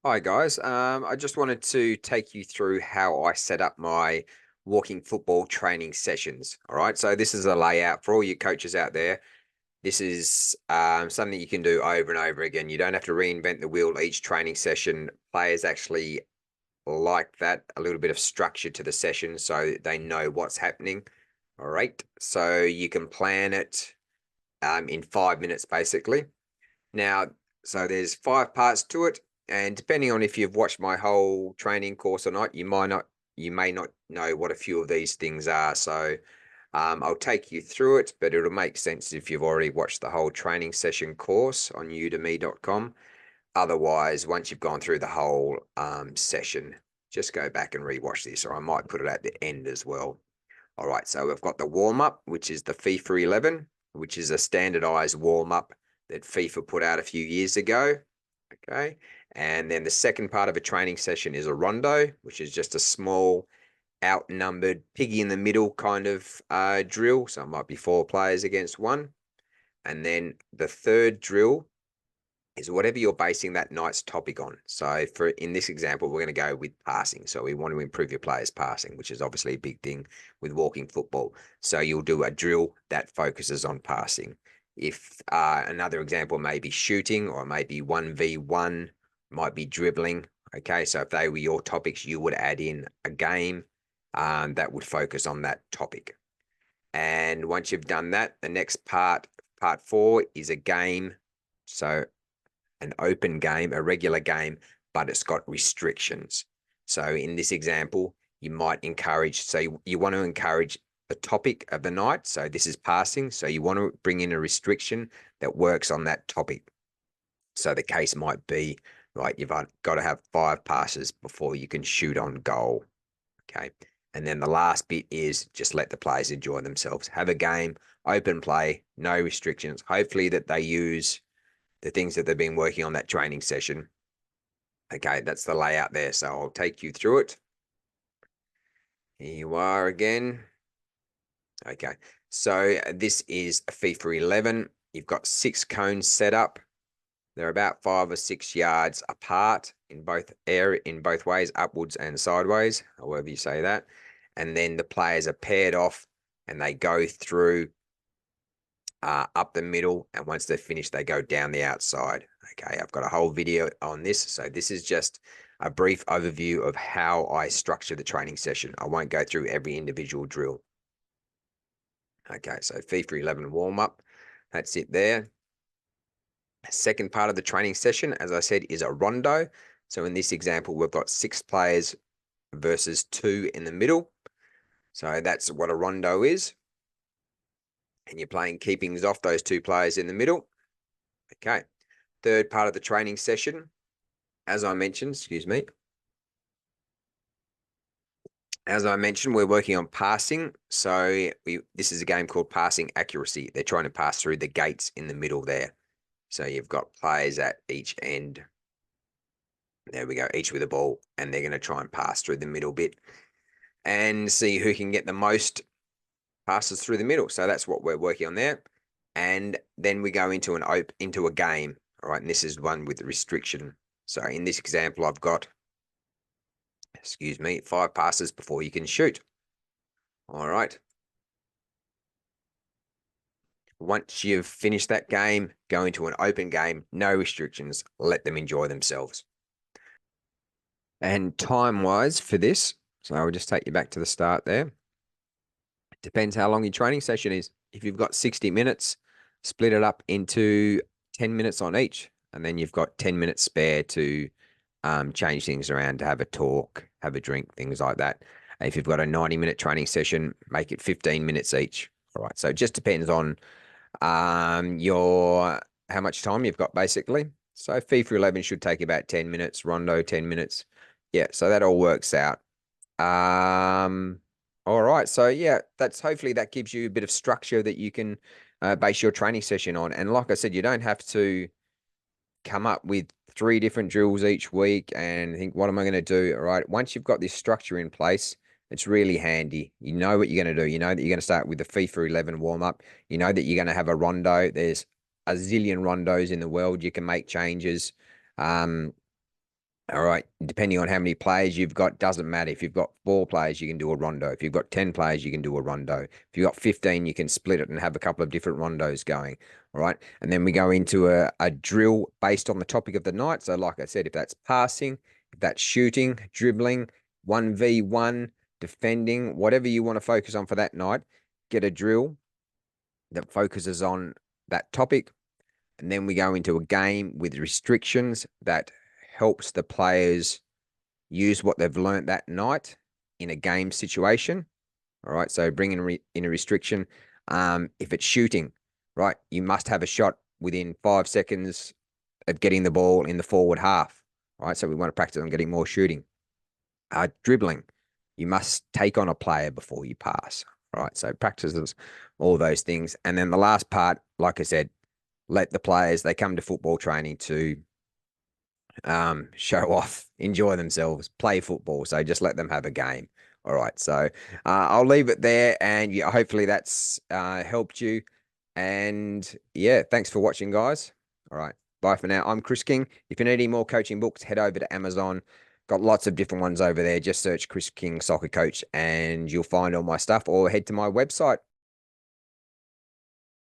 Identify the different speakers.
Speaker 1: Hi guys, I just wanted to take you through how I set up my walking football training sessions. All right, so this is a layout for all you coaches out there. This is something you can do over and over again. You don't have to reinvent the wheel each training session. Players actually like that, a little bit of structure to the session so they know what's happening. All right, so you can plan it in 5 minutes basically. Now, so there's 5 parts to it, and depending on if you've watched my whole training course or not, you may not know what a few of these things are. So I'll take you through it, but it'll make sense if you've already watched the whole training session course on udemy.com. Otherwise, once you've gone through the whole session, just go back and rewatch this, or I might put it at the end as well. All right, so we've got the warm up, which is the FIFA 11, which is a standardized warm up that FIFA put out a few years ago. Okay, and then the second part of a training session is a rondo, which is just a small, outnumbered, piggy in the middle kind of drill. So it might be 4 players against one. And then the third drill is whatever you're basing that night's topic on. So for in this example, we're going to go with passing. So we want to improve your players' passing, which is obviously a big thing with walking football. So you'll do a drill that focuses on passing. If another example may be shooting, or maybe 1v1, might be dribbling. Okay, so if they were your topics, you would add in a game that would focus on that topic. And once you've done that, the next part 4, is a game. So an open game, a regular game, but it's got restrictions. So in this example, you might encourage, so you want to encourage the topic of the night. So this is passing. So you want to bring in a restriction that works on that topic. So the case might be, right, you've got to have 5 passes before you can shoot on goal. Okay. And then the last bit is just let the players enjoy themselves. Have a game, open play, no restrictions. Hopefully that they use the things that they've been working on that training session. Okay, that's the layout there. So I'll take you through it. Here you are again. Okay, so this is a FIFA 11. You've got 6 cones set up. They're about 5 or 6 yards apart in both ways, upwards and sideways, however you say that. And then the players are paired off and they go through up the middle, and once they're finished, they go down the outside. Okay, I've got a whole video on this. So this is just a brief overview of how I structure the training session. I won't go through every individual drill. Okay, so FIFA 11 warm-up. That's it there. Second part of the training session, as I said, is a rondo. So in this example, we've got 6 players versus 2 in the middle. So that's what a rondo is. And you're playing keepings off those 2 players in the middle. Okay. Third part of the training session, as I mentioned, we're working on passing. So this is a game called passing accuracy. They're trying to pass through the gates in the middle there. So you've got players at each end. There we go, each with a ball, and they're going to try and pass through the middle bit and see who can get the most passes through the middle. So that's what we're working on there. And then we go into a game. All right, and this is one with the restriction. So in this example, I've got 5 passes before you can shoot. All right. Once you've finished that game, go into an open game, no restrictions, let them enjoy themselves. And time-wise for this, so I'll just take you back to the start there. It depends how long your training session is. If you've got 60 minutes, split it up into 10 minutes on each, and then you've got 10 minutes spare to change things around, to have a talk, have a drink, things like that. If you've got a 90-minute training session, make it 15 minutes each. All right. So it just depends on your how much time you've got basically. So FIFA 11 should take about 10 minutes, Rondo 10 minutes. Yeah, so that all works out. All right. So yeah, hopefully that gives you a bit of structure that you can base your training session on. And like I said, you don't have to come up with 3 different drills each week and think, what am I going to do? All right. Once you've got this structure in place, it's really handy. You know what you're going to do. You know that you're going to start with the FIFA 11 warm up. You know that you're going to have a rondo. There's a zillion rondos in the world. You can make changes. All right. Depending on how many players you've got, doesn't matter. If you've got 4 players, you can do a rondo. If you've got 10 players, you can do a rondo. If you've got 15, you can split it and have a couple of different rondos going. All right. And then we go into a drill based on the topic of the night. So, like I said, if that's passing, if that's shooting, dribbling, 1v1, defending, whatever you want to focus on for that night, get a drill that focuses on that topic. And then we go into a game with restrictions that helps the players use what they've learned that night in a game situation. All right. So bring in a restriction. If it's shooting, right, you must have a shot within 5 seconds of getting the ball in the forward half. Right. So we want to practice on getting more shooting. Dribbling, you must take on a player before you pass. Right. So practices all those things. And then the last part, like I said, let the players, they come to football training to show off, enjoy themselves, play football. So just let them have a game. All right. So I'll leave it there, and yeah, hopefully that's helped you. And yeah, thanks for watching, guys. All right. Bye for now. I'm Chris King. If you need any more coaching books, head over to Amazon. Got lots of different ones over there. Just search Chris King Soccer Coach and you'll find all my stuff, or head to my website.